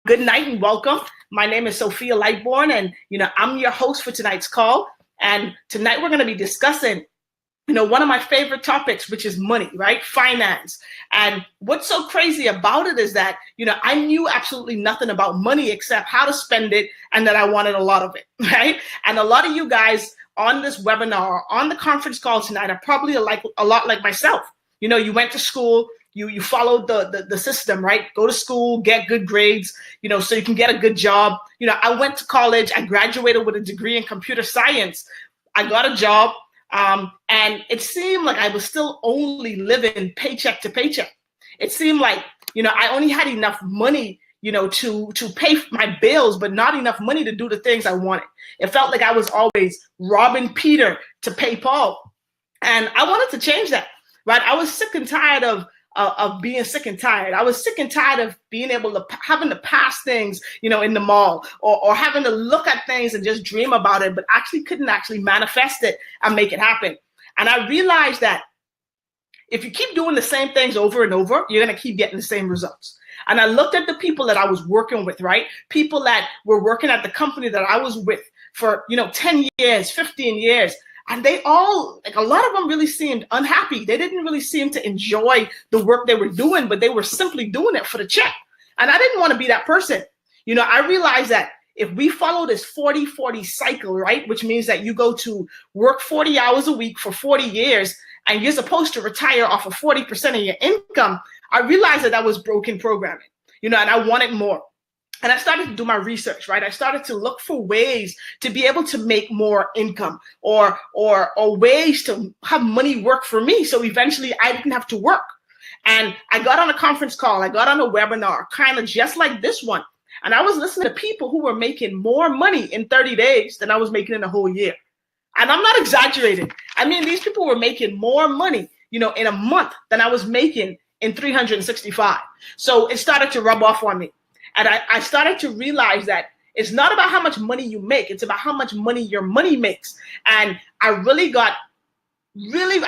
Good night and welcome. My name is Sophia Lightborn, and I'm your host for tonight's call. And tonight we're going to be discussing, one of my favorite topics, which is money, right? Finance. And what's so crazy about it is that, I knew absolutely nothing about money except how to spend it and that I wanted a lot of it, right? And a lot of you guys on this webinar, on the conference call tonight, are probably a lot like myself. You went to school. You followed the system, right? Go to school, get good grades, so you can get a good job. I went to college. I graduated with a degree in computer science. I got a job, and it seemed like I was still only living paycheck to paycheck. It seemed like, I only had enough money, to pay my bills, but not enough money to do the things I wanted. It felt like I was always robbing Peter to pay Paul. And I wanted to change that, right? I was sick and tired of being sick and tired. I was sick and tired of being able to having to pass things, in the mall or having to look at things and just dream about it, but couldn't actually manifest it and make it happen. And I realized that if you keep doing the same things over and over, you're going to keep getting the same results. And I looked at the people that I was working with, right? People that were working at the company that I was with for, 10 years, 15 years. And they all, a lot of them really seemed unhappy. They didn't really seem to enjoy the work they were doing, but they were simply doing it for the check. And I didn't want to be that person. I realized that if we follow this 40-40 cycle, right, which means that you go to work 40 hours a week for 40 years, and you're supposed to retire off of 40% of your income, I realized that was broken programming, and I wanted more. And I started to do my research, right? I started to look for ways to be able to make more income or ways to have money work for me. So eventually I didn't have to work. And I got on a conference call. I got on a webinar, kind of just like this one. And I was listening to people who were making more money in 30 days than I was making in a whole year. And I'm not exaggerating. I mean, these people were making more money, in a month than I was making in 365. So it started to rub off on me. And I started to realize that it's not about how much money you make. It's about how much money your money makes. And I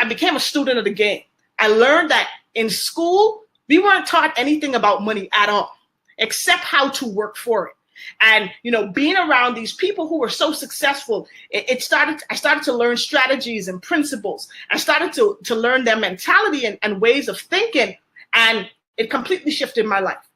became a student of the game. I learned that in school, we weren't taught anything about money at all, except how to work for it. And, being around these people who were so successful, I started to learn strategies and principles. I started to learn their mentality and ways of thinking. And it completely shifted my life.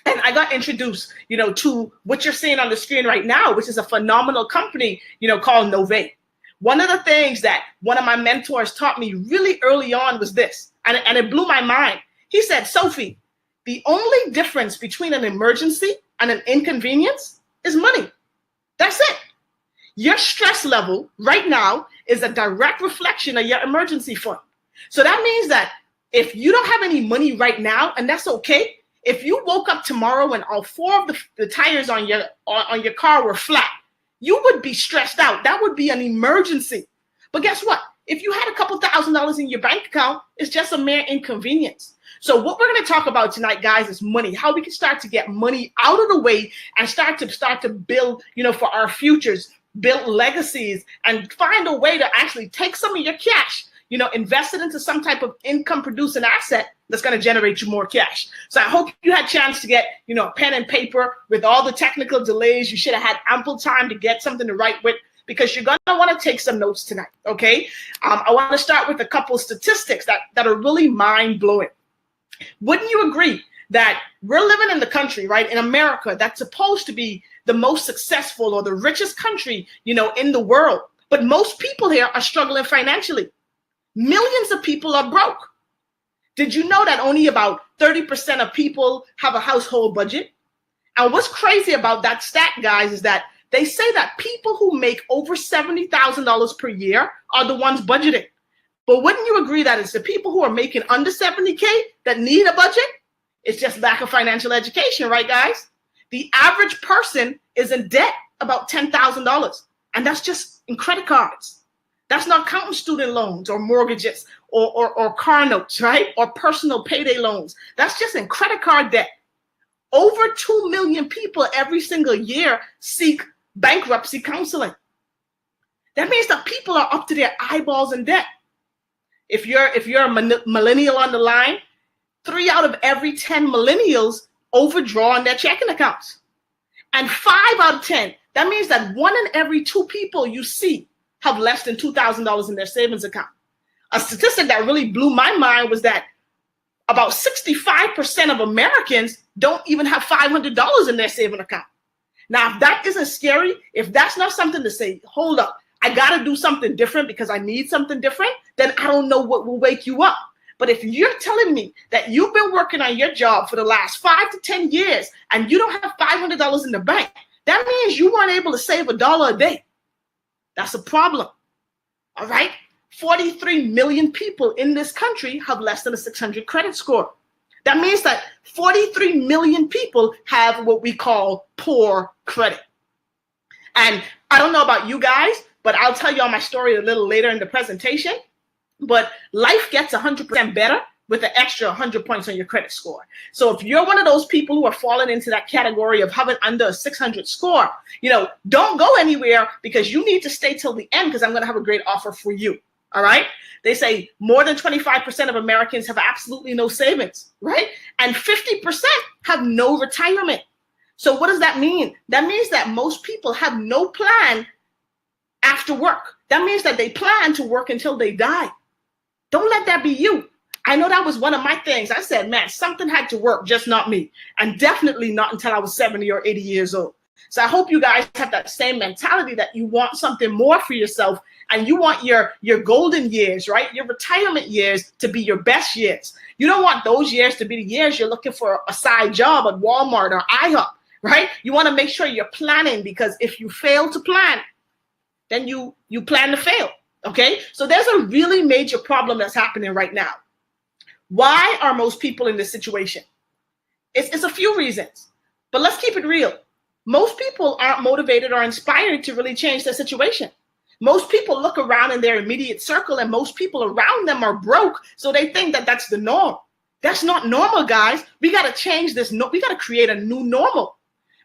And I got introduced, to what you're seeing on the screen right now, which is a phenomenal company, called Novae. One of the things that one of my mentors taught me really early on was this, and it blew my mind. He said, Sophie, the only difference between an emergency and an inconvenience is money. That's it. Your stress level right now is a direct reflection of your emergency fund. So that means that if you don't have any money right now, and that's okay, if you woke up tomorrow and all four of the tires on your car were flat, you would be stressed out. That would be an emergency. But guess what? If you had a couple $1,000s in your bank account, it's just a mere inconvenience. So what we're going to talk about tonight, guys, is money. How we can start to get money out of the way and start to build, for our futures, build legacies, and find a way to actually take some of your cash, invest it into some type of income producing asset that's going to generate you more cash. So I hope you had a chance to get, pen and paper. With all the technical delays, you should have had ample time to get something to write with, because you're going to want to take some notes tonight, okay? I want to start with a couple statistics that are really mind-blowing. Wouldn't you agree that we're living in the country, right, in America, that's supposed to be the most successful or the richest country, in the world? But most people here are struggling financially. Millions of people are broke. Did you know that only about 30% of people have a household budget? And what's crazy about that stat, guys, is that they say that people who make over $70,000 per year are the ones budgeting. But wouldn't you agree that it's the people who are making under 70K that need a budget? It's just lack of financial education, right, guys? The average person is in debt about $10,000, and that's just in credit cards. That's not counting student loans or mortgages or car notes, right? Or personal payday loans. That's just in credit card debt. Over 2 million people every single year seek bankruptcy counseling. That means that people are up to their eyeballs in debt. If you're a millennial on the line, 3 out of every 10 millennials overdraw on their checking accounts. And 5 out of 10, that means that 1 in every 2 people you see have less than $2,000 in their savings account. A statistic that really blew my mind was that about 65% of Americans don't even have $500 in their saving account. Now, if that isn't scary, if that's not something to say, hold up, I got to do something different because I need something different, then I don't know what will wake you up. But if you're telling me that you've been working on your job for the last 5 to 10 years and you don't have $500 in the bank, that means you weren't able to save $1 a day. That's a problem. All right? 43 million people in this country have less than a 600 credit score. That means that 43 million people have what we call poor credit. And I don't know about you guys, but I'll tell you all my story a little later in the presentation. But life gets 100% better with an extra 100 points on your credit score. So if you're one of those people who are falling into that category of having under a 600 score, don't go anywhere because you need to stay till the end because I'm going to have a great offer for you. All right. They say more than 25% of Americans have absolutely no savings, right? And 50% have no retirement. So what does that mean? That means that most people have no plan after work. That means that they plan to work until they die. Don't let that be you. I know that was one of my things. I said, man, something had to work, just not me. And definitely not until I was 70 or 80 years old. So I hope you guys have that same mentality that you want something more for yourself and you want your golden years, right? Your retirement years to be your best years. You don't want those years to be the years you're looking for a side job at Walmart or IHOP, right? You want to make sure you're planning because if you fail to plan, then you plan to fail, okay? So there's a really major problem that's happening right now. Why are most people in this situation? It's a few reasons, but let's keep it real. Most people aren't motivated or inspired to really change their situation. Most people look around in their immediate circle and most people around them are broke, so they think that that's the norm. That's not normal, guys. We got to change this. We got to create a new normal.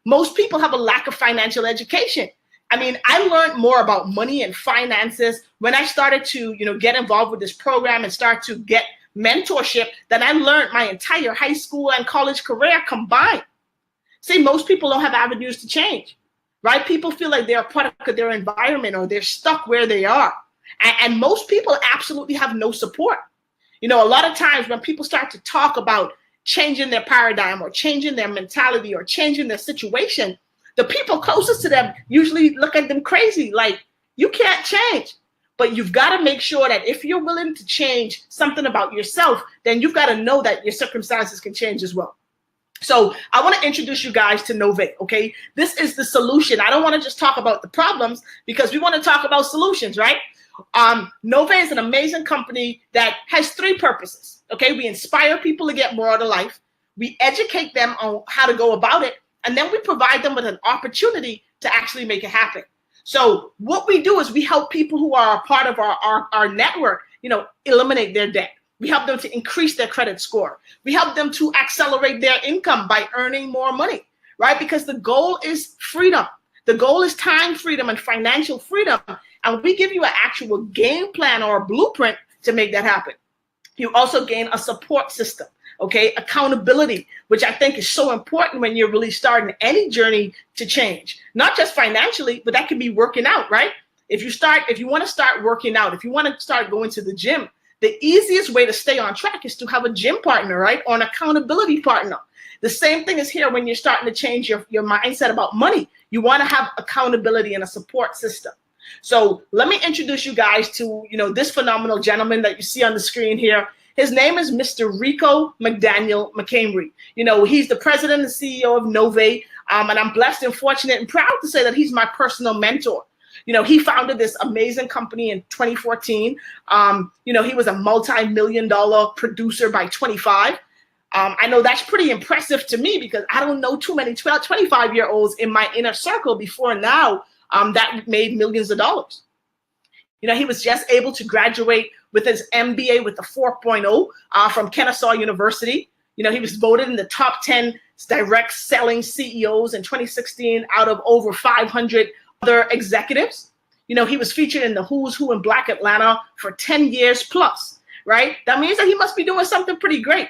Most people have a lack of financial education. I mean, I learned more about money and finances when I started to, get involved with this program and start to get mentorship than I learned my entire high school and college career combined. See, most people don't have avenues to change, right? People feel like they're a product of their environment or they're stuck where they are. And most people absolutely have no support. A lot of times when people start to talk about changing their paradigm or changing their mentality or changing their situation, the people closest to them usually look at them crazy, like, you can't change. But you've got to make sure that if you're willing to change something about yourself, then you've got to know that your circumstances can change as well. So I want to introduce you guys to Novae, okay? This is the solution. I don't want to just talk about the problems because we want to talk about solutions, right? Novae is an amazing company that has 3 purposes, okay? We inspire people to get more out of life. We educate them on how to go about it. And then we provide them with an opportunity to actually make it happen. So what we do is we help people who are a part of our network, eliminate their debt. We help them to increase their credit score. We help them to accelerate their income by earning more money, right? Because the goal is freedom. The goal is time freedom and financial freedom. And we give you an actual game plan or a blueprint to make that happen. You also gain a support system, okay? Accountability, which I think is so important when you're really starting any journey to change. Not just financially, but that can be working out, right? If you want to start working out, if you want to start going to the gym, the easiest way to stay on track is to have a gym partner, right? Or an accountability partner. The same thing is here when you're starting to change your mindset about money. You want to have accountability and a support system. So let me introduce you guys to, this phenomenal gentleman that you see on the screen here. His name is Mr. Rico McDaniel McCamery. He's the president and CEO of Novae. And I'm blessed and fortunate and proud to say that he's my personal mentor. He founded this amazing company in 2014. He was a multi-million-dollar producer by 25. I know that's pretty impressive to me because I don't know too many 25-year-olds in my inner circle before now that made millions of dollars. He was just able to graduate with his MBA with a 4.0 from Kennesaw University. He was voted in the top 10 direct selling CEOs in 2016 out of over 500 other executives. He was featured in the Who's Who in Black Atlanta for 10 years plus, right? That means that he must be doing something pretty great.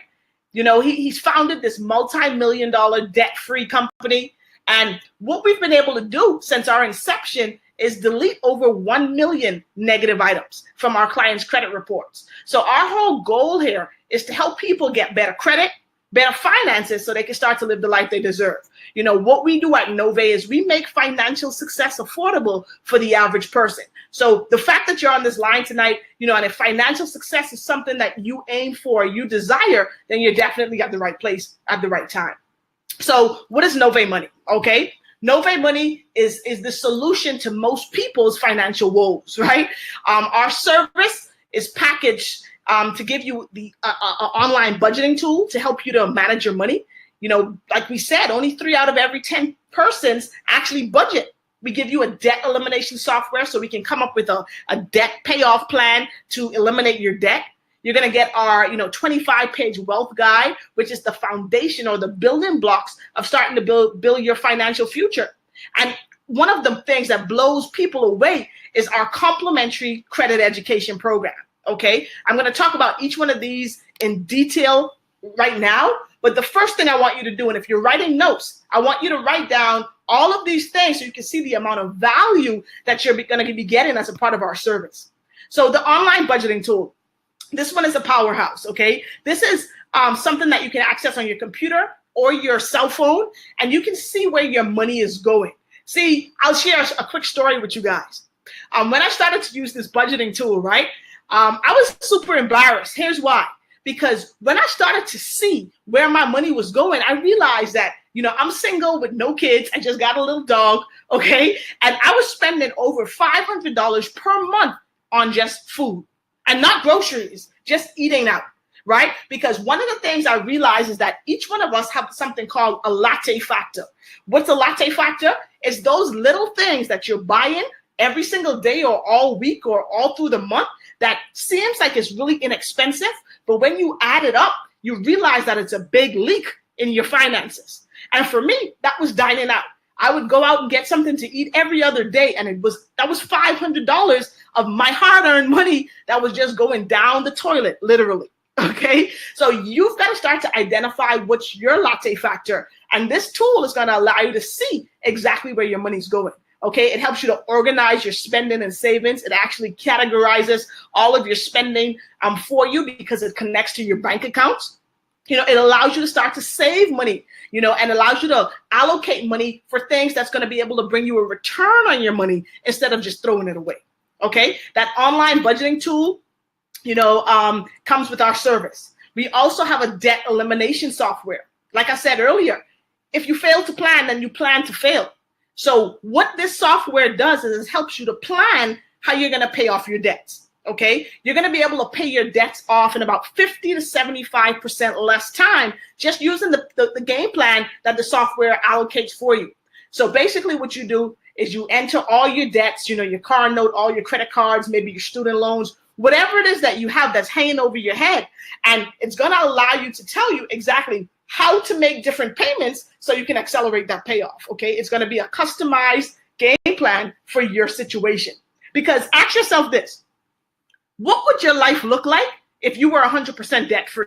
He's founded this multi-million-dollar debt-free company. And what we've been able to do since our inception is delete over 1 million negative items from our clients' credit reports. So our whole goal here is to help people get better credit, better finances, so they can start to live the life they deserve. What we do at Novae is we make financial success affordable for the average person. So the fact that you're on this line tonight, and if financial success is something that you aim for, you desire, then you're definitely at the right place at the right time. So what is Novae Money? Okay. Novae Money is the solution to most people's financial woes, right? Our service is packaged to give you the online budgeting tool to help you to manage your money. Like we said, only 3 out of every 10 persons actually budget. We give you a debt elimination software so we can come up with a debt payoff plan to eliminate your debt. You're going to get our 25-page wealth guide, which is the foundation or the building blocks of starting to build your financial future. And one of the things that blows people away is our complimentary credit education program. Okay, I'm going to talk about each one of these in detail right now. But the first thing I want you to do, and if you're writing notes, I want you to write down all of these things so you can see the amount of value that you're going to be getting as a part of our service. So the online budgeting tool, this one is a powerhouse. Okay, this is something that you can access on your computer or your cell phone, and you can see where your money is going. See, I'll share a quick story with you guys. When I started to use this budgeting tool, right, I was super embarrassed. Here's why. Because when I started to see where my money was going, I realized that, I'm single with no kids. I just got a little dog, okay? And I was spending over $500 per month on just food and not groceries, just eating out, right? Because one of the things I realized is that each one of us have something called a latte factor. What's a latte factor? It's those little things that you're buying every single day or all week or all through the month that seems like it's really inexpensive, but when you add it up, you realize that it's a big leak in your finances. And for me, that was dining out. I would go out and get something to eat every other day, and that was $500 of my hard-earned money that was just going down the toilet, literally. Okay, so you've got to start to identify what's your latte factor, and this tool is going to allow you to see exactly where your money's going. Okay, it helps you to organize your spending and savings. It actually categorizes all of your spending for you because it connects to your bank accounts. It allows you to start to save money, and allows you to allocate money for things that's going to be able to bring you a return on your money instead of just throwing it away. Okay, that online budgeting tool, comes with our service. We also have a debt elimination software. Like I said earlier, if you fail to plan, then you plan to fail. So what this software does is it helps you to plan how you're going to pay off your debts. Okay, you're going to be able to pay your debts off in about 50 to 75% less time, just using the game plan that the software allocates for you. So basically what you do is you enter all your debts, your car note, all your credit cards, maybe your student loans, whatever it is that you have that's hanging over your head. And it's going to allow you to tell you exactly how to make different payments so you can accelerate that payoff. Okay, it's going to be a customized game plan for your situation. Because ask yourself this: what would your life look like if you were 100% debt free?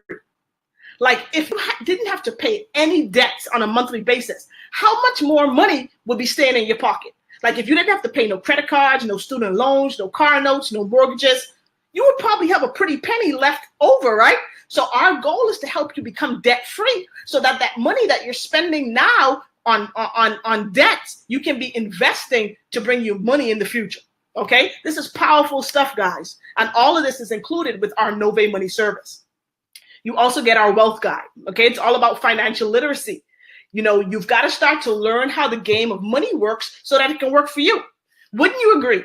Like if you didn't have to pay any debts on a monthly basis, how much more money would be staying in your pocket? Like if you didn't have to pay no credit cards, no student loans, no car notes, no mortgages, you would probably have a pretty penny left over, right? So our goal is to help you become debt free so that that money that you're spending now on debts, you can be investing to bring you money in the future. Okay, this is powerful stuff, guys. And all of this is included with our Novae Money service. You also get our wealth guide. Okay, it's all about financial literacy. You've got to start to learn how the game of money works so that it can work for you. Wouldn't you agree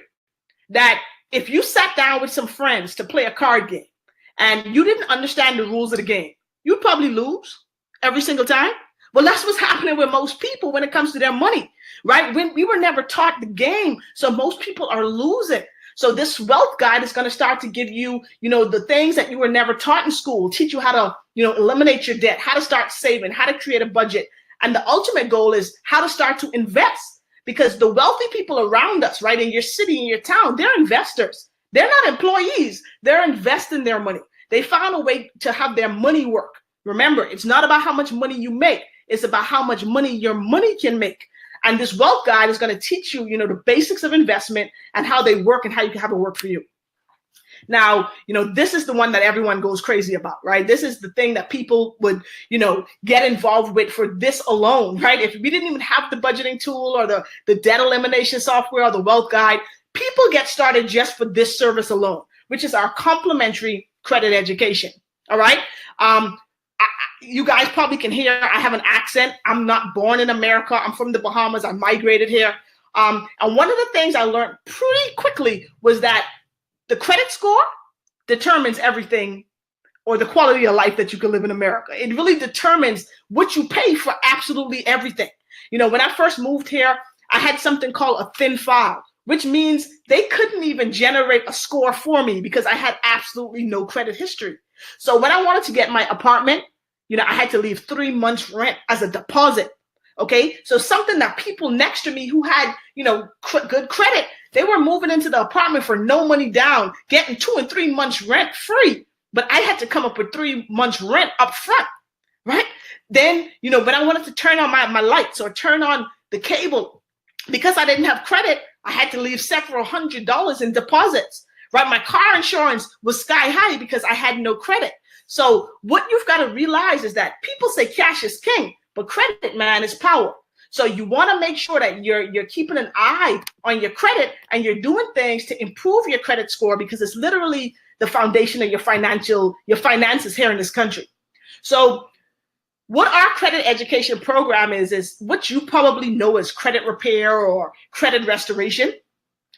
that if you sat down with some friends to play a card game and you didn't understand the rules of the game, you'd probably lose every single time? Well, that's what's happening with most people when it comes to their money, right? When we were never taught the game, so most people are losing. So this wealth guide is going to start to give you, the things that you were never taught in school, teach you how to, eliminate your debt, how to start saving, how to create a budget. And the ultimate goal is how to start to invest, because the wealthy people around us, right, in your city, in your town, they're investors. They're not employees. They're investing their money. They found a way to have their money work, Remember, it's not about how much money you make. It's about how much money your money can make. And this wealth guide is going to teach you, the basics of investment and how they work and how you can have it work for you. Now, this is the one that everyone goes crazy about, right? This is the thing that people would, get involved with for this alone, right? If we didn't even have the budgeting tool or the debt elimination software or the wealth guide, people get started just for this service alone, which is our complimentary credit education. All right. You guys probably can hear I have an accent. I'm not born in America. I'm from the Bahamas. I migrated here. And one of the things I learned pretty quickly was that the credit score determines everything, or the quality of life that you can live in America. It really determines what you pay for absolutely everything. When I first moved here, I had something called a thin file, which means they couldn't even generate a score for me because I had absolutely no credit history. So when I wanted to get my apartment, I had to leave 3 months rent as a deposit. Okay, so something that people next to me who had, good credit, they were moving into the apartment for no money down, getting 2 and 3 months rent free. But I had to come up with 3 months rent up front, right? Then, when I wanted to turn on my lights or turn on the cable, because I didn't have credit, I had to leave several $100s in deposits, right? My car insurance was sky high because I had no credit. So what you've got to realize is that people say cash is king, but credit, man, is power. So you want to make sure that you're keeping an eye on your credit and you're doing things to improve your credit score, because it's literally the foundation of your finances here in this country. So what our credit education program is what you probably know as credit repair or credit restoration.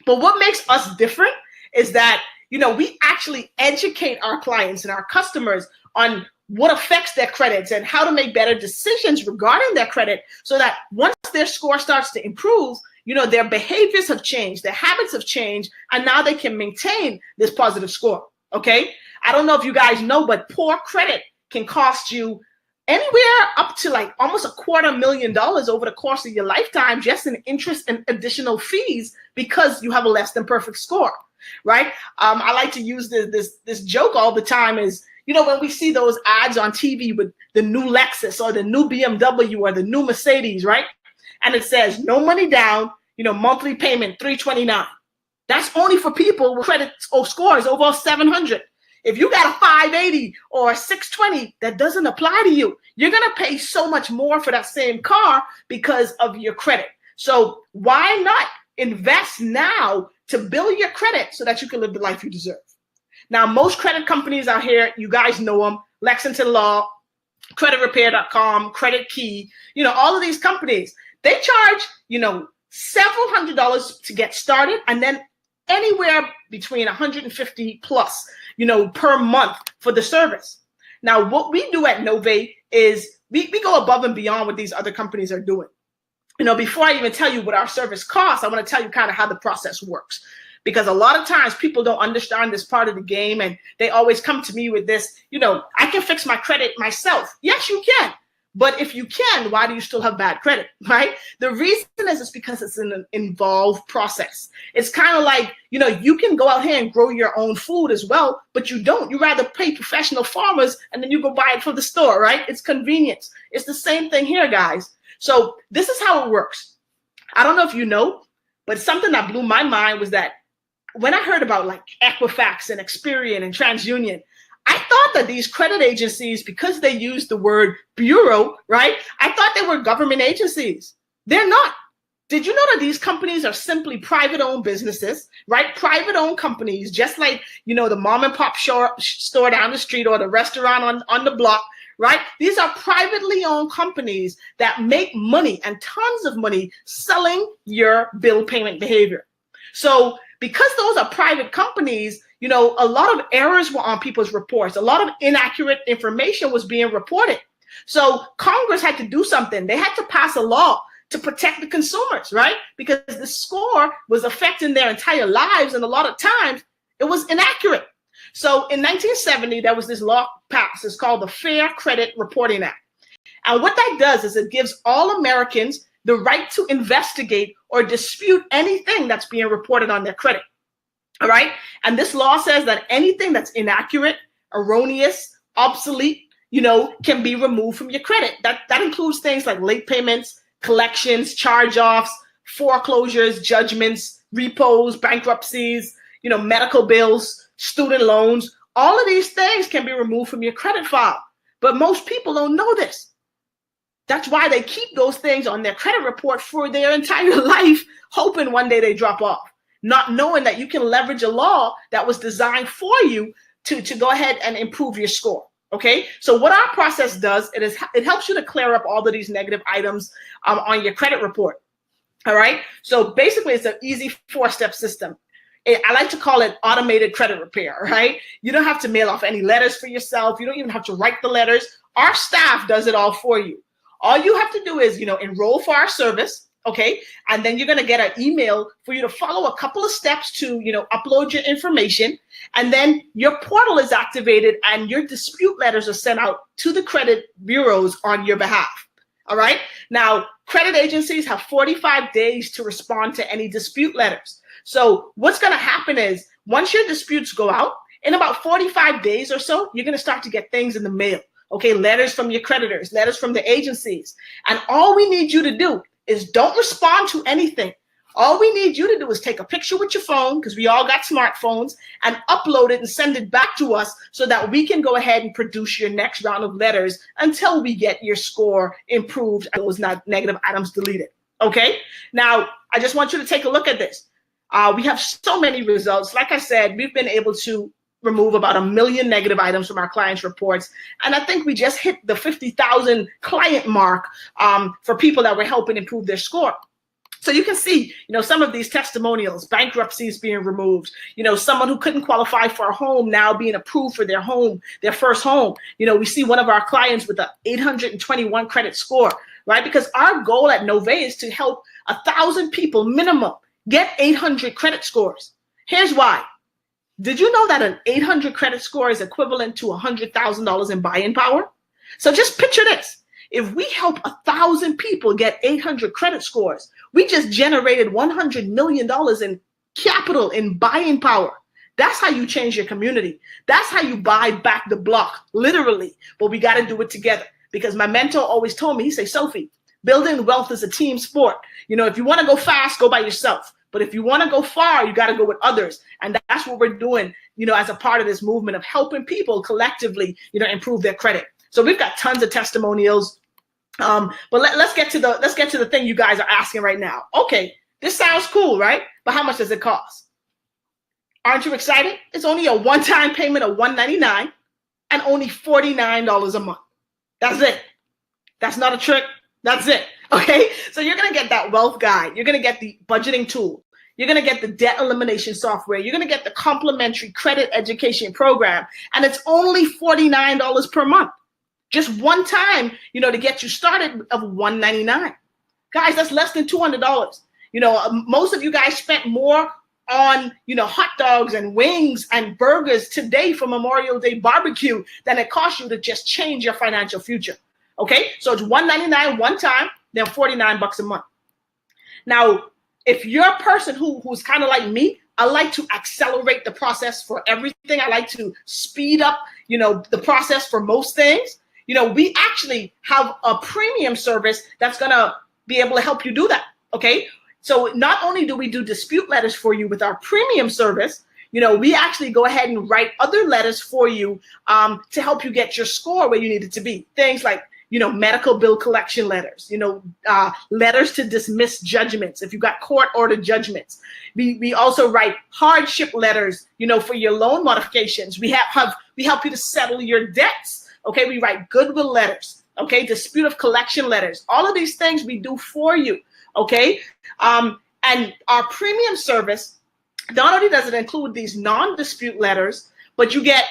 But what makes us different is that, we actually educate our clients and our customers on what affects their credits and how to make better decisions regarding their credit, so that once their score starts to improve, their behaviors have changed, their habits have changed, and now they can maintain this positive score. Okay. I don't know if you guys know, but poor credit can cost you anywhere up to like almost $250,000 over the course of your lifetime, just in interest and additional fees, because you have a less than perfect score, right? I like to use this joke all the time is, when we see those ads on TV with the new Lexus or the new BMW or the new Mercedes, right? And it says no money down, monthly payment $329. That's only for people with credit or scores over 700. If you got a 580 or a 620, that doesn't apply to you. You're going to pay so much more for that same car because of your credit. So why not invest now to build your credit so that you can live the life you deserve? Now, most credit companies out here, you guys know them: Lexington Law, creditrepair.com, Credit Key, all of these companies, they charge, several $100s to get started, and then anywhere between 150 plus, per month for the service. Now, what we do at Novae is we go above and beyond what these other companies are doing. Before I even tell you what our service costs, I want to tell you kind of how the process works. Because a lot of times people don't understand this part of the game, and they always come to me with this, I can fix my credit myself. Yes, you can. But if you can, why do you still have bad credit, right? The reason is because it's an involved process. It's kind of like, you can go out here and grow your own food as well, but you don't. You rather pay professional farmers and then you go buy it from the store, right? It's convenience. It's the same thing here, guys. So this is how it works. I don't know if you know, but something that blew my mind was that when I heard about like Equifax and Experian and TransUnion, I thought that these credit agencies, because they use the word bureau, right? I thought they were government agencies. They're not. Did you know that these companies are simply private-owned businesses, right? Private-owned companies, just like, the mom and pop store down the street or the restaurant on the block, right? These are privately owned companies that make money, and tons of money, selling your bill payment behavior. So because those are private companies, a lot of errors were on people's reports. A lot of inaccurate information was being reported. So Congress had to do something. They had to pass a law to protect the consumers, right? Because the score was affecting their entire lives, and a lot of times it was inaccurate. So in 1970, there was this law passed. It's called the Fair Credit Reporting Act. And what that does is it gives all Americans the right to investigate or dispute anything that's being reported on their credit. All right. And this law says that anything that's inaccurate, erroneous, obsolete, can be removed from your credit. That includes things like late payments, collections, charge-offs, foreclosures, judgments, repos, bankruptcies, medical bills, student loans. All of these things can be removed from your credit file. But most people don't know this. That's why they keep those things on their credit report for their entire life, hoping one day they drop off, not knowing that you can leverage a law that was designed for you to go ahead and improve your score. Okay, so what our process does, it helps you to clear up all of these negative items on your credit report. All right, so basically it's an easy 4-step system. I like to call it automated credit repair, right? You don't have to mail off any letters for yourself. You don't even have to write the letters. Our staff does it all for you. All you have to do is, enroll for our service, okay? And then you're gonna get an email for you to follow a couple of steps to, upload your information. And then your portal is activated and your dispute letters are sent out to the credit bureaus on your behalf, all right? Now, credit agencies have 45 days to respond to any dispute letters. So what's gonna happen is, once your disputes go out, in about 45 days or so, you're gonna start to get things in the mail. Okay, letters from your creditors, letters from the agencies. And all we need you to do is don't respond to anything. All we need you to do is take a picture with your phone, because we all got smartphones, and upload it and send it back to us so that we can go ahead and produce your next round of letters until we get your score improved and those negative items deleted. Okay, now I just want you to take a look at this. We have so many results. Like I said, we've been able to remove about 1 million negative items from our clients' reports. And I think we just hit the 50,000 client mark for people that we're helping improve their score. So you can see, some of these testimonials, bankruptcies being removed, someone who couldn't qualify for a home now being approved for their home, their first home. We see one of our clients with an 821 credit score, right? Because our goal at Novae is to help 1,000 people minimum get 800 credit scores. Here's why. Did you know that an 800 credit score is equivalent to $100,000 in buying power? So just picture this. If we help 1,000 people get 800 credit scores, we just generated $100 million in capital, in buying power. That's how you change your community. That's how you buy back the block, literally. But we got to do it together, because my mentor always told me, he said, Sophie, building wealth is a team sport. If you want to go fast, go by yourself. But if you want to go far, you got to go with others. And that's what we're doing, as a part of this movement of helping people collectively, improve their credit. So we've got tons of testimonials. But let's get to the thing you guys are asking right now. Okay, this sounds cool, right? But how much does it cost? Aren't you excited? It's only a one-time payment of $199 and only $49 a month. That's it. That's not a trick. That's it. Okay, so you're going to get that wealth guide. You're going to get the budgeting tool. You're going to get the debt elimination software. You're going to get the complimentary credit education program. And it's only $49 per month. Just one time, to get you started of $199. Guys, that's less than $200. Most of you guys spent more on, hot dogs and wings and burgers today for Memorial Day barbecue than it cost you to just change your financial future. Okay, so it's $199 one time, then $49 a month. Now, if you're a person who's kind of like me, I like to accelerate the process for everything. I like to speed up, the process for most things. We actually have a premium service that's gonna be able to help you do that. Okay, so not only do we do dispute letters for you with our premium service, we actually go ahead and write other letters for you to help you get your score where you need it to be. Things like medical bill collection letters, letters to dismiss judgments if you got court-ordered judgments. We also write hardship letters, for your loan modifications. We help you to settle your debts. Okay, we write goodwill letters. Okay, dispute of collection letters. All of these things we do for you. Okay, and our premium service, not only does it include these non-dispute letters, but you get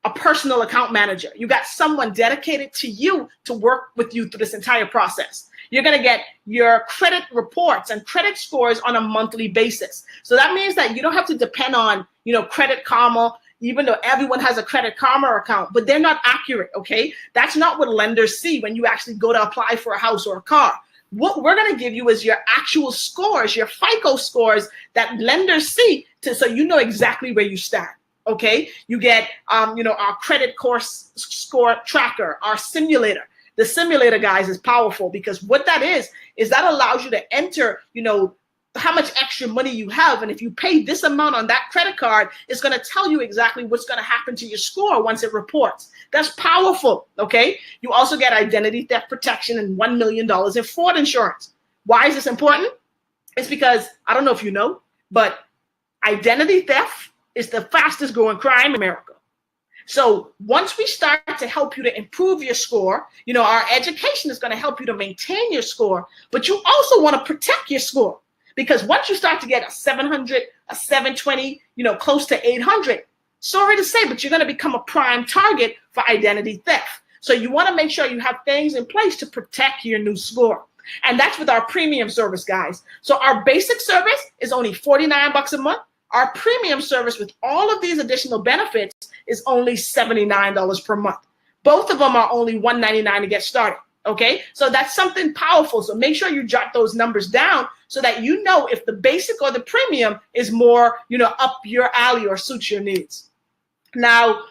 a personal account manager. You got someone dedicated to you to work with you through this entire process. You're going to get your credit reports and credit scores on a monthly basis. So that means that you don't have to depend on, Credit Karma, even though everyone has a Credit Karma account, but they're not accurate, okay? That's not what lenders see when you actually go to apply for a house or a car. What we're going to give you is your actual scores, your FICO scores that lenders see, so you know exactly where you stand. Okay, you get our credit course score tracker, our simulator. The simulator, guys, is powerful because what that is that allows you to enter how much extra money you have, and if you pay this amount on that credit card, it's going to tell you exactly what's going to happen to your score once it reports. That's powerful. Okay, you also get identity theft protection and $1 million in fraud insurance. Why is this important? It's because, I don't know if you know, but identity theft is the fastest growing crime in America. So once we start to help you to improve your score, our education is going to help you to maintain your score, but you also want to protect your score, because once you start to get a 700, a 720, close to 800, sorry to say, but you're going to become a prime target for identity theft. So you want to make sure you have things in place to protect your new score. And that's with our premium service, guys. So our basic service is only $49 a month. Our premium service with all of these additional benefits is only $79 per month. Both of them are only $199 to get started. Okay, so that's something powerful. So make sure you jot those numbers down so that you know if the basic or the premium is more, up your alley or suits your needs. Now,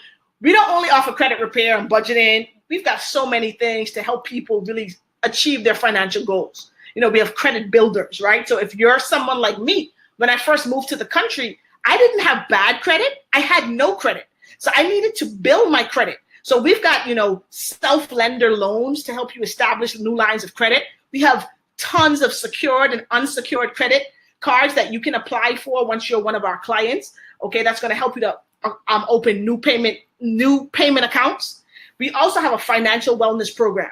we don't only offer credit repair and budgeting. We've got so many things to help people really achieve their financial goals. We have credit builders, right? So if you're someone like me, when I first moved to the country, I didn't have bad credit. I had no credit. So I needed to build my credit. So we've got, self-lender loans to help you establish new lines of credit. We have tons of secured and unsecured credit cards that you can apply for once you're one of our clients. Okay, that's going to help you to open new payment accounts. We also have a financial wellness program,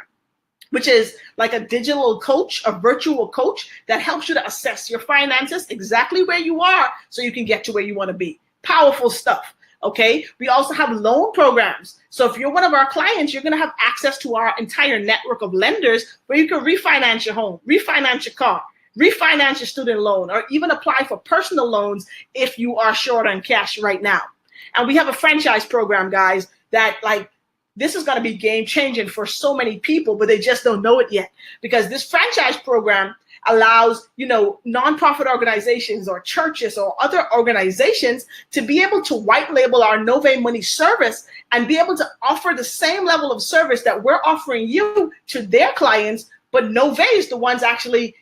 which is like a digital coach, a virtual coach that helps you to assess your finances exactly where you are so you can get to where you want to be. Powerful stuff. Okay, we also have loan programs. So if you're one of our clients, you're going to have access to our entire network of lenders where you can refinance your home, refinance your car, refinance your student loan, or even apply for personal loans if you are short on cash right now. And we have a franchise program, guys, that this is going to be game changing for so many people, but they just don't know it yet, because this franchise program allows, nonprofit organizations or churches or other organizations to be able to white label our Novae Money service and be able to offer the same level of service that we're offering you to their clients. But Novae is the ones actually,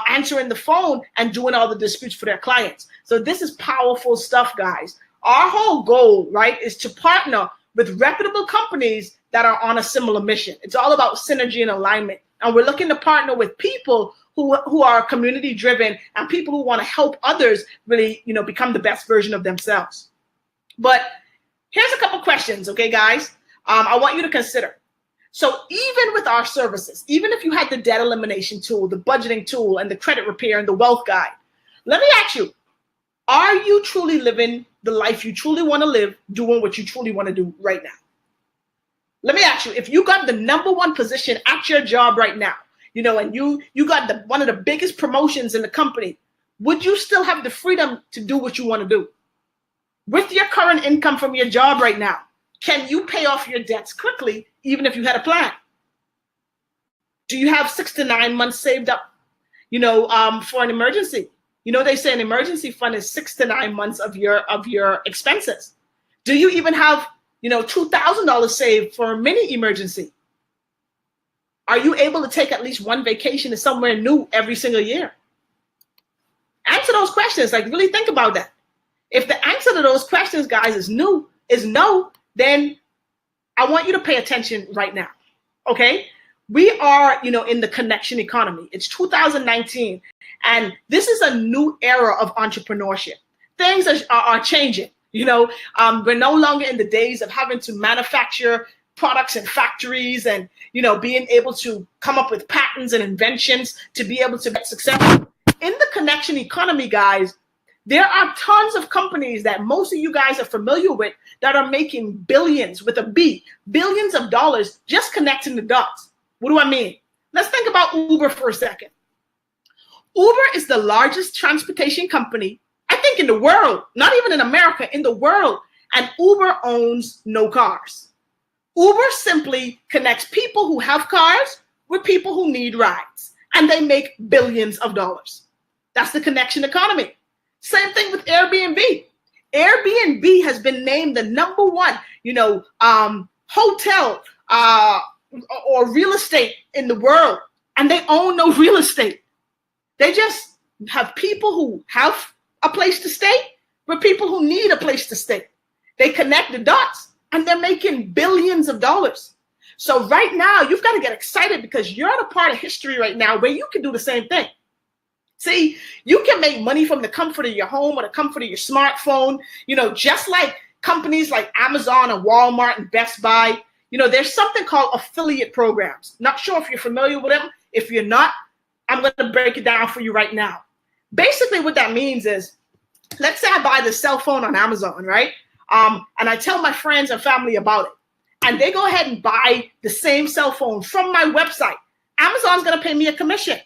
answering the phone and doing all the disputes for their clients. So this is powerful stuff, guys. Our whole goal, right, is to partner with reputable companies that are on a similar mission. It's all about synergy and alignment. And we're looking to partner with people who are community driven and people who want to help others really, become the best version of themselves. But here's a couple questions, okay, guys? I want you to consider. So even with our services, even if you had the debt elimination tool, the budgeting tool, and the credit repair and the wealth guide, let me ask you, are you truly living the life you truly want to live, doing what you truly want to do right now? Let me ask you, if you got the #1 position at your job right now, and you got one of the biggest promotions in the company, would you still have the freedom to do what you want to do? With your current income from your job right now, can you pay off your debts quickly, even if you had a plan? Do you have 6 to 9 months saved up, for an emergency? They say an emergency fund is 6 to 9 months of your expenses. Do you even have, $2,000 saved for a mini emergency? Are you able to take at least one vacation to somewhere new every single year? Answer those questions. Really think about that. If the answer to those questions, guys, is no, then I want you to pay attention right now. Okay? We are, in the connection economy. It's 2019, and this is a new era of entrepreneurship. Things are changing. We're no longer in the days of having to manufacture products in factories and, being able to come up with patents and inventions to be able to get successful. In the connection economy, guys, there are tons of companies that most of you guys are familiar with that are making billions, with a B, billions of dollars just connecting the dots. What do I mean? Let's think about Uber for a second. Uber is the largest transportation company, I think, in the world, not even in America, in the world, and Uber owns no cars. Uber simply connects people who have cars with people who need rides, and they make billions of dollars. That's the connection economy. Same thing with Airbnb. Airbnb has been named the #1, hotel or real estate in the world, and they own no real estate. They just have people who have a place to stay with people who need a place to stay. They connect the dots, and they're making billions of dollars. So right now, you've got to get excited because you're at a part of history right now where you can do the same thing. See, you can make money from the comfort of your home or the comfort of your smartphone, just like companies like Amazon and Walmart and Best Buy. There's something called affiliate programs. Not sure if you're familiar with them. If you're not, I'm going to break it down for you right now. Basically, what that means is, let's say I buy the cell phone on Amazon, right? And I tell my friends and family about it. And they go ahead and buy the same cell phone from my website. Amazon's going to pay me a commission.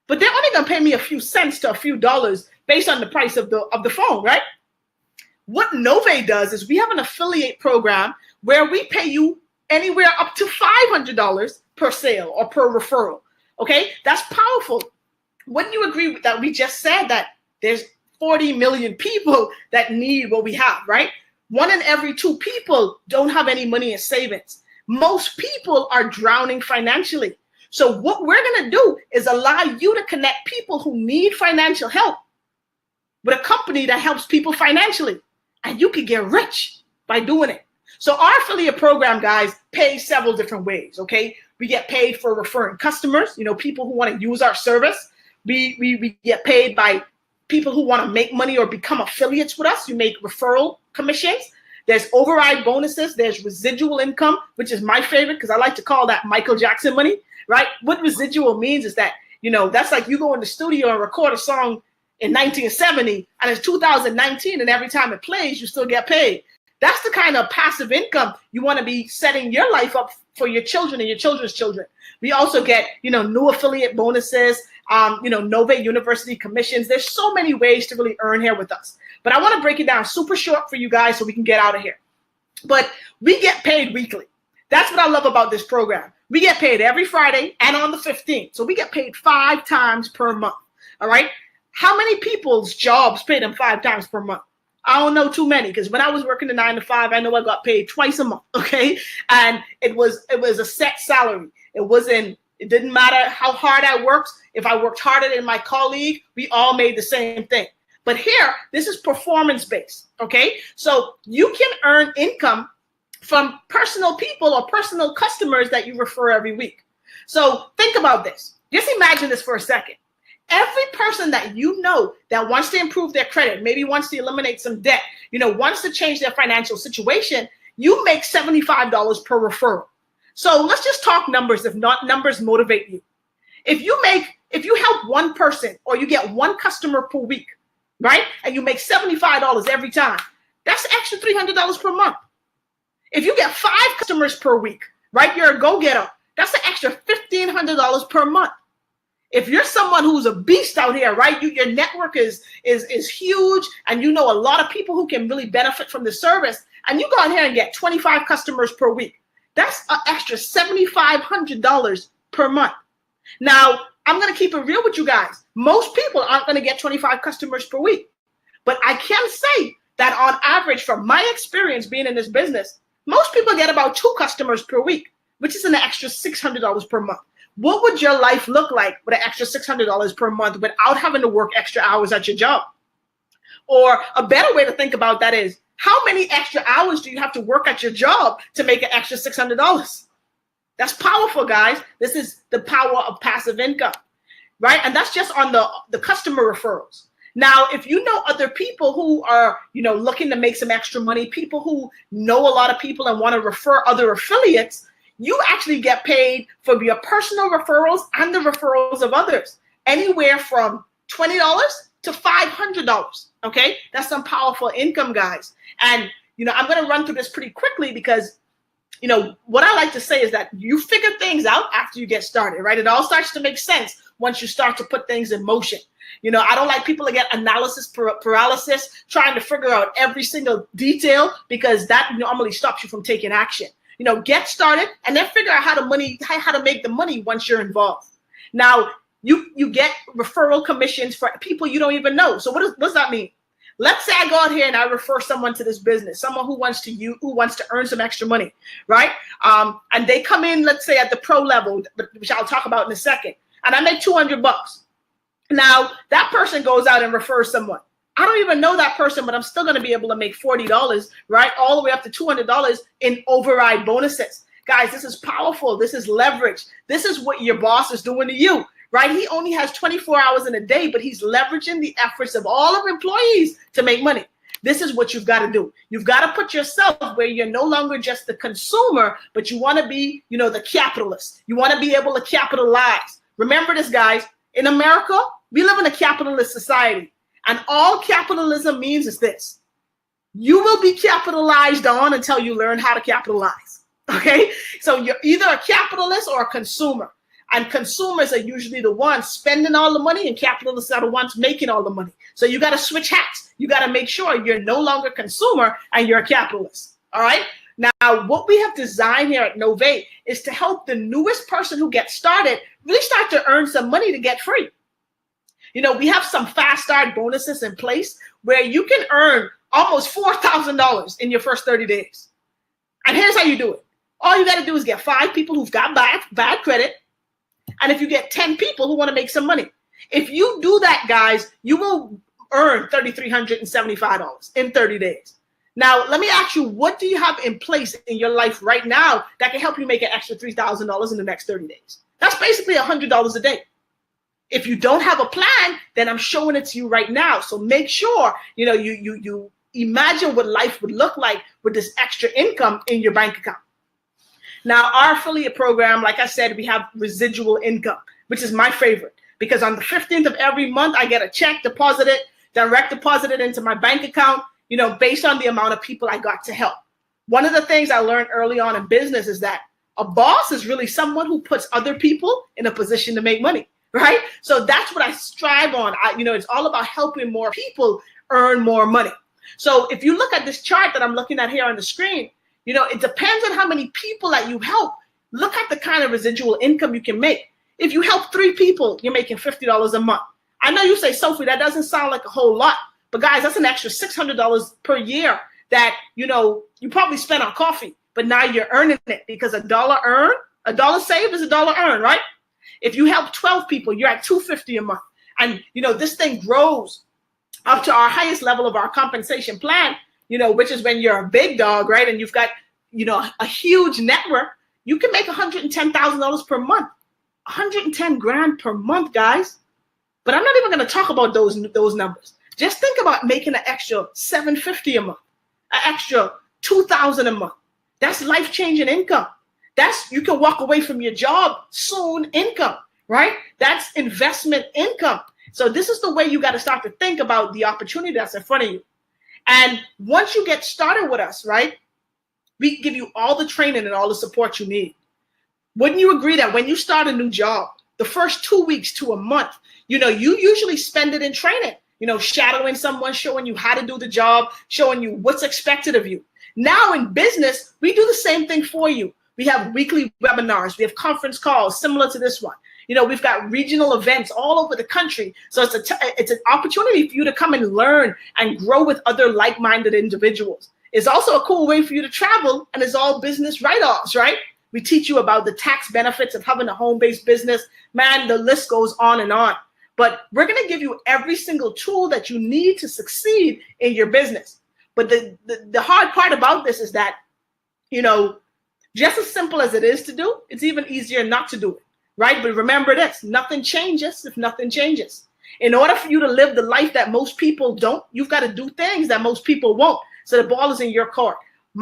But they're only going to pay me a few cents to a few dollars based on the price of the phone, right? What Novae does is we have an affiliate program where we pay you anywhere up to $500 per sale or per referral, okay? That's powerful. Wouldn't you agree with that? We just said that there's 40 million people that need what we have, right? 1 in every 2 people don't have any money in savings. Most people are drowning financially. So what we're going to do is allow you to connect people who need financial help with a company that helps people financially. And you can get rich by doing it. So our affiliate program, guys, pays several different ways, okay? We get paid for referring customers, people who want to use our service. We get paid by people who want to make money or become affiliates with us. You make referral commissions. There's override bonuses. There's residual income, which is my favorite because I like to call that Michael Jackson money, right? What residual means is that, that's like you go in the studio and record a song in 1970 and it's 2019 and every time it plays, you still get paid. That's the kind of passive income you want to be setting your life up for your children and your children's children. We also get, new affiliate bonuses, Novae University commissions. There's so many ways to really earn here with us. But I want to break it down super short for you guys so we can get out of here. But we get paid weekly. That's what I love about this program. We get paid every Friday and on the 15th. So we get paid 5 times per month. All right. How many people's jobs pay them 5 times per month? I don't know too many because when I was working the 9 to 5, I know I got paid twice a month. Okay. And it was a set salary. It didn't matter how hard I worked. If I worked harder than my colleague, we all made the same thing. But here, this is performance-based, okay? So you can earn income from personal people or personal customers that you refer every week. So think about this. Just imagine this for a second. Every person that that wants to improve their credit, maybe wants to eliminate some debt, wants to change their financial situation, you make $75 per referral. So let's just talk numbers if not numbers motivate you. If you help one person or you get one customer per week, right? And you make $75 every time, that's extra $300 per month. If you get 5 customers per week, right? You're a go-getter. That's an extra $1,500 per month. If you're someone who's a beast out here, right? Your network is huge and a lot of people who can really benefit from the service, and you go out here and get 25 customers per week. That's an extra $7,500 per month. Now, I'm going to keep it real with you guys. Most people aren't going to get 25 customers per week. But I can say that on average, from my experience being in this business, most people get about 2 customers per week, which is an extra $600 per month. What would your life look like with an extra $600 per month without having to work extra hours at your job? Or a better way to think about that is, how many extra hours do you have to work at your job to make an extra $600? That's powerful, guys. This is the power of passive income, right? And that's just on the customer referrals. Now, if you know other people who are, looking to make some extra money, people who know a lot of people and want to refer other affiliates, you actually get paid for your personal referrals and the referrals of others, anywhere from $20 to $500. Okay, that's some powerful income, guys. And I'm going to run through this pretty quickly because what I like to say is that you figure things out after you get started, right? It all starts to make sense once you start to put things in motion. I don't like people to get analysis paralysis, trying to figure out every single detail, because that normally stops you from taking action. Get started and then figure out how to make the money once you're involved. Now, you get referral commissions for people you don't even know. So what does that mean? Let's say I go out here and I refer someone to this business, someone who wants to earn some extra money, right? And they come in, let's say at the pro level, which I'll talk about in a second, and I make $200. Now that person goes out and refers someone. I don't even know that person, but I'm still going to be able to make $40, right? All the way up to $200 in override bonuses. Guys, this is powerful. This is leverage. This is what your boss is doing to you, right? He only has 24 hours in a day, but he's leveraging the efforts of all of employees to make money. This is what you've got to do. You've got to put yourself where you're no longer just the consumer, but you want to be, the capitalist. You want to be able to capitalize. Remember this, guys. In America, we live in a capitalist society. And all capitalism means is this: you will be capitalized on until you learn how to capitalize. Okay? So you're either a capitalist or a consumer. And consumers are usually the ones spending all the money, and capitalists are the ones making all the money. So you got to switch hats. You got to make sure you're no longer a consumer and you're a capitalist. All right? Now, what we have designed here at Novae is to help the newest person who gets started really start to earn some money to get free. We have some fast start bonuses in place where you can earn almost $4,000 in your first 30 days. And here's how you do it. All you got to do is get 5 people who've got bad credit. And if you get 10 people who want to make some money, if you do that, guys, you will earn $3,375 in 30 days. Now, let me ask you, what do you have in place in your life right now that can help you make an extra $3,000 in the next 30 days? That's basically $100 a day. If you don't have a plan, then I'm showing it to you right now. So make sure, you imagine what life would look like with this extra income in your bank account. Now, our affiliate program, like I said, we have residual income, which is my favorite, because on the 15th of every month, I get a check direct deposited into my bank account, based on the amount of people I got to help. One of the things I learned early on in business is that a boss is really someone who puts other people in a position to make money. Right? So that's what I strive on. It's all about helping more people earn more money. So if you look at this chart that I'm looking at here on the screen, it depends on how many people that you help. Look at the kind of residual income you can make. If you help 3 people, you're making $50 a month. I know you say, Sophie, that doesn't sound like a whole lot, but guys, that's an extra $600 per year that, you probably spent on coffee, but now you're earning it because a dollar saved is a dollar earned, right? If you help 12 people, you're at $250 a month. And, this thing grows up to our highest level of our compensation plan, which is when you're a big dog, right? And you've got, a huge network. You can make $110,000 per month, 110 grand per month, guys. But I'm not even going to talk about those numbers. Just think about making an extra $750 a month, an extra $2,000 a month. That's life-changing income. You can walk away from your job soon income, right? That's investment income. So this is the way you got to start to think about the opportunity that's in front of you. And once you get started with us, right, we give you all the training and all the support you need. Wouldn't you agree that when you start a new job, the first 2 weeks to a month, you usually spend it in training, shadowing someone, showing you how to do the job, showing you what's expected of you. Now in business, we do the same thing for you. We have weekly webinars. We have conference calls similar to this one. We've got regional events all over the country. So it's an opportunity for you to come and learn and grow with other like-minded individuals. It's also a cool way for you to travel, and it's all business write-offs, right? We teach you about the tax benefits of having a home-based business. Man, the list goes on and on. But we're going to give you every single tool that you need to succeed in your business. But the hard part about this is that, just as simple as it is to do, it's even easier not to do it, right? But remember this, nothing changes if nothing changes. In order for you to live the life that most people don't, you've got to do things that most people won't. So the ball is in your court.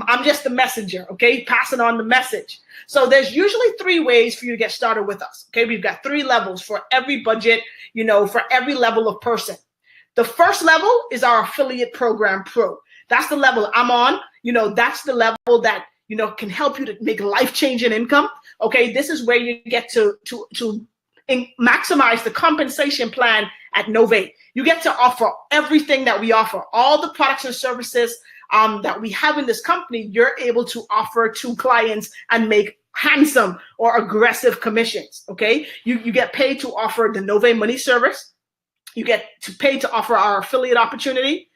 I'm just the messenger, okay? Passing on the message. So there's usually 3 ways for you to get started with us, okay? We've got 3 levels for every budget, for every level of person. The first level is our affiliate program pro. That's the level I'm on. That's the level that can help you to make life-changing income. Okay, this is where you get to maximize the compensation plan at Novae. You get to offer everything that we offer, all the products and services that we have in this company. You're able to offer to clients and make handsome or aggressive commissions. Okay, you get paid to offer the Novae money service. You get to pay to offer our affiliate opportunity.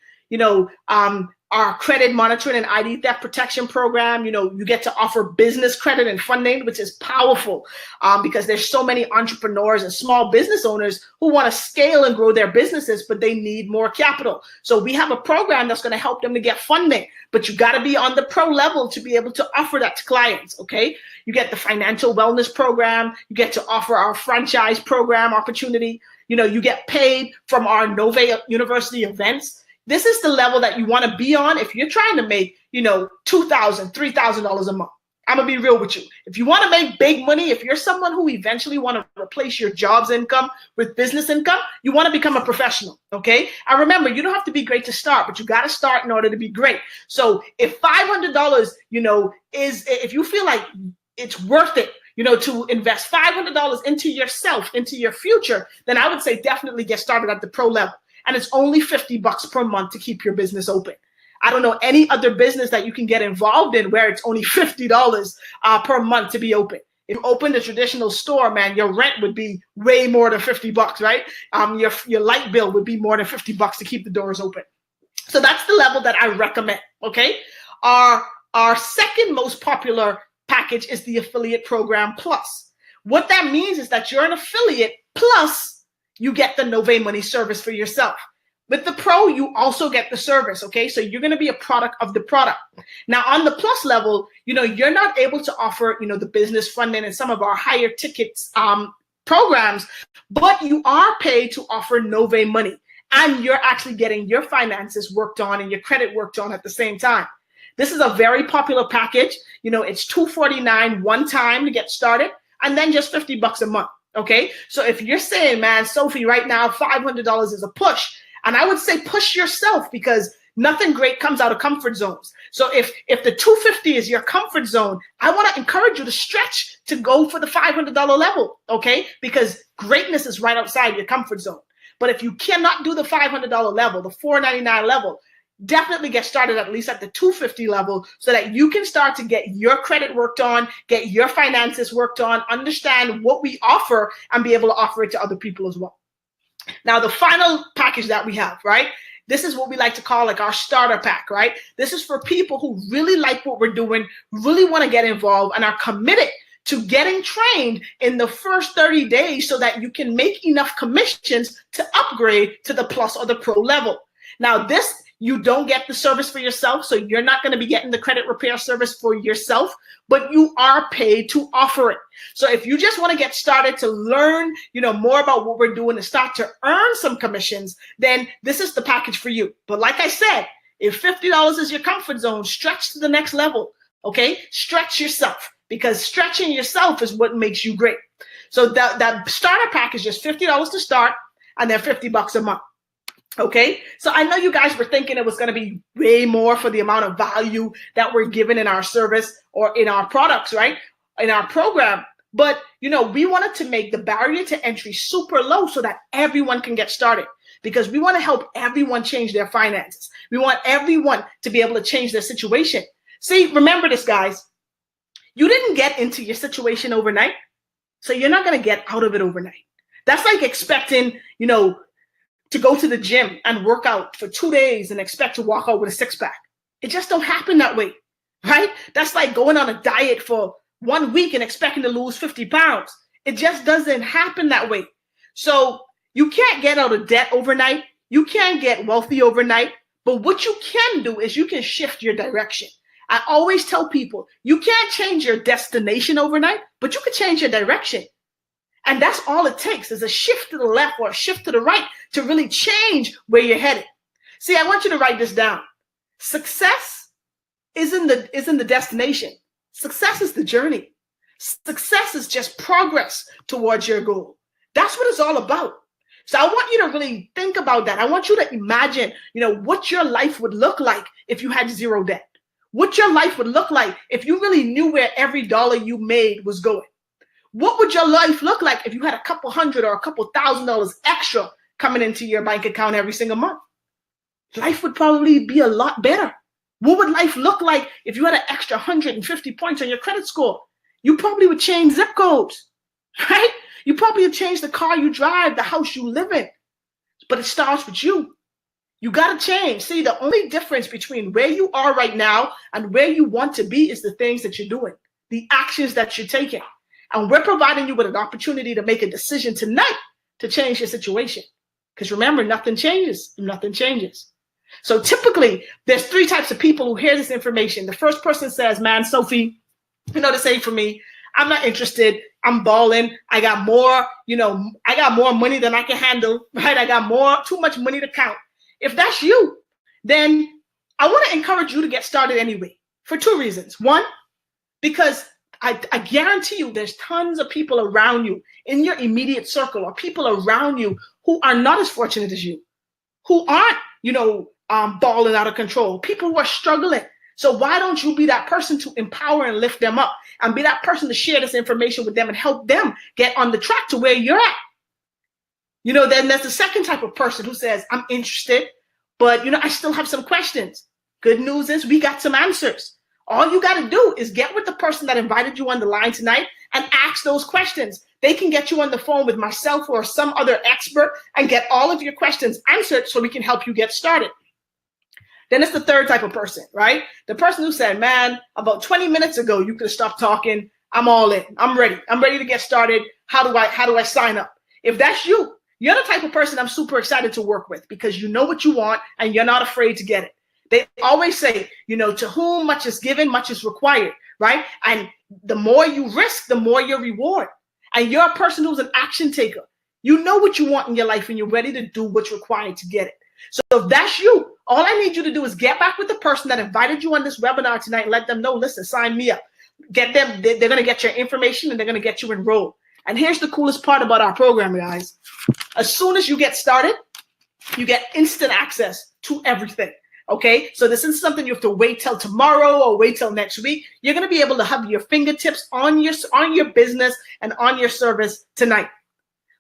our credit monitoring and ID theft protection program. You get to offer business credit and funding, which is powerful because there's so many entrepreneurs and small business owners who want to scale and grow their businesses, but they need more capital. So we have a program that's going to help them to get funding, but you got to be on the pro level to be able to offer that to clients. Okay. You get the financial wellness program. You get to offer our franchise program opportunity. You get paid from our Novae University events. This is the level that you want to be on if you're trying to make, $2,000, $3,000 a month. I'm going to be real with you. If you want to make big money, if you're someone who eventually want to replace your job's income with business income, you want to become a professional, okay? And remember, you don't have to be great to start, but you got to start in order to be great. So if $500, if you feel like it's worth it, to invest $500 into yourself, into your future, then I would say definitely get started at the pro level. And it's only $50 per month to keep your business open. I don't know any other business that you can get involved in where it's only $50 per month to be open. If you opened a traditional store, man, your rent would be way more than $50, right? Your light bill would be more than $50 to keep the doors open. So that's the level that I recommend, okay? Our second most popular package is the Affiliate Program Plus. What that means is that you're an affiliate plus you get the Novae Money service for yourself. With the Pro, you also get the service, okay? So you're going to be a product of the product. Now, on the Plus level, you're not able to offer, the business funding and some of our higher tickets programs, but you are paid to offer Novae Money, and you're actually getting your finances worked on and your credit worked on at the same time. This is a very popular package. It's $249 one time to get started, and then just $50 a month. Okay, so if you're saying, man, Sophie, right now $500 is a push, and I would say push yourself because nothing great comes out of comfort zones. So if the $250 is your comfort zone, I want to encourage you to stretch to go for the $500 level, okay? Because greatness is right outside your comfort zone. But if you cannot do the $500 level, the $499 level, definitely get started at least at the $250 level so that you can start to get your credit worked on, get your finances worked on, understand what we offer, and be able to offer it to other people as well. Now, the final package that we have, right? This is what we like to call like our starter pack, right? This is for people who really like what we're doing, really want to get involved, and are committed to getting trained in the first 30 days so that you can make enough commissions to upgrade to the Plus or the Pro level. Now, you don't get the service for yourself, so you're not going to be getting the credit repair service for yourself, but you are paid to offer it. So if you just want to get started to learn, more about what we're doing and start to earn some commissions, then this is the package for you. But like I said, if $50 is your comfort zone, stretch to the next level, okay? Stretch yourself, because stretching yourself is what makes you great. So that starter pack is just $50 to start, and then $50 a month. Okay, so I know you guys were thinking it was going to be way more for the amount of value that we're giving in our service or in our products, right? In our program. But, we wanted to make the barrier to entry super low so that everyone can get started, because we want to help everyone change their finances. We want everyone to be able to change their situation. See, remember this, guys. You didn't get into your situation overnight, so you're not going to get out of it overnight. That's like expecting, to go to the gym and work out for 2 days and expect to walk out with a six-pack. It just don't happen that way, right? That's like going on a diet for 1 week and expecting to lose 50 pounds. It just doesn't happen that way. So you can't get out of debt overnight. You can't get wealthy overnight. But what you can do is you can shift your direction. I always tell people, you can't change your destination overnight, but you can change your direction. And that's all it takes, is a shift to the left or a shift to the right to really change where you're headed. See, I want you to write this down. Success isn't the destination. Success is the journey. Success is just progress towards your goal. That's what it's all about. So I want you to really think about that. I want you to imagine, what your life would look like if you had zero debt. What your life would look like if you really knew where every dollar you made was going. What would your life look like if you had a couple hundred or a couple $1,000s extra coming into your bank account every single month? Life would probably be a lot better. What would life look like if you had an extra 150 points on your credit score? You probably would change zip codes, right? You probably would change the car you drive, the house you live in. But it starts with you. You got to change. See, the only difference between where you are right now and where you want to be is the things that you're doing, the actions that you're taking. And we're providing you with an opportunity to make a decision tonight to change your situation. Because remember, nothing changes. Nothing changes. So typically, there's three types of people who hear this information. The first person says, man, Sophie, this ain't for me. I'm not interested. I'm balling. I got more, I got more money than I can handle, right? I got too much money to count. If that's you, then I want to encourage you to get started anyway for two reasons. One, because I guarantee you there's tons of people around you in your immediate circle or people around you who are not as fortunate as you, who aren't, balling out of control, people who are struggling. So why don't you be that person to empower and lift them up and be that person to share this information with them and help them get on the track to where you're at? Then there's the second type of person who says, I'm interested, but, I still have some questions. Good news is we got some answers. All you got to do is get with the person that invited you on the line tonight and ask those questions. They can get you on the phone with myself or some other expert and get all of your questions answered so we can help you get started. Then it's the third type of person, right? The person who said, man, about 20 minutes ago, you could have stopped talking. I'm all in. I'm ready. I'm ready to get started. How do I sign up? If that's you, you're the type of person I'm super excited to work with because you know what you want and you're not afraid to get it. They always say, to whom much is given, much is required, right? And the more you risk, the more your reward. And you're a person who's an action taker. You know what you want in your life and you're ready to do what's required to get it. So if that's you, all I need you to do is get back with the person that invited you on this webinar tonight and let them know, listen, sign me up. Get them, they're going to get your information and they're going to get you enrolled. And here's the coolest part about our program, guys. As soon as you get started, you get instant access to everything. Okay, so this isn't something you have to wait till tomorrow or wait till next week. You're going to be able to have your fingertips on your business and on your service tonight.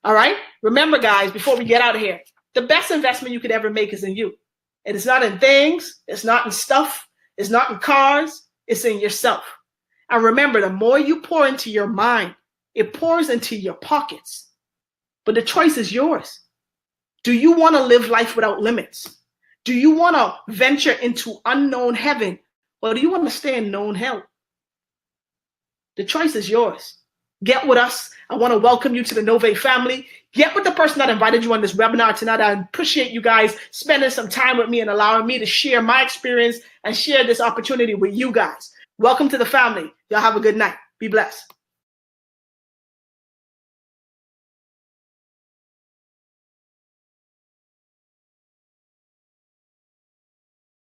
All right, remember, guys, before we get out of here, the best investment you could ever make is in you. And it's not in things, it's not in stuff, it's not in cars, it's in yourself. And remember, the more you pour into your mind, it pours into your pockets. But the choice is yours. Do you want to live life without limits? Do you want to venture into unknown heaven, or do you want to stay in known hell? The choice is yours. Get with us. I want to welcome you to the Novae family. Get with the person that invited you on this webinar tonight. I appreciate you guys spending some time with me and allowing me to share my experience and share this opportunity with you guys. Welcome to the family. Y'all have a good night. Be blessed.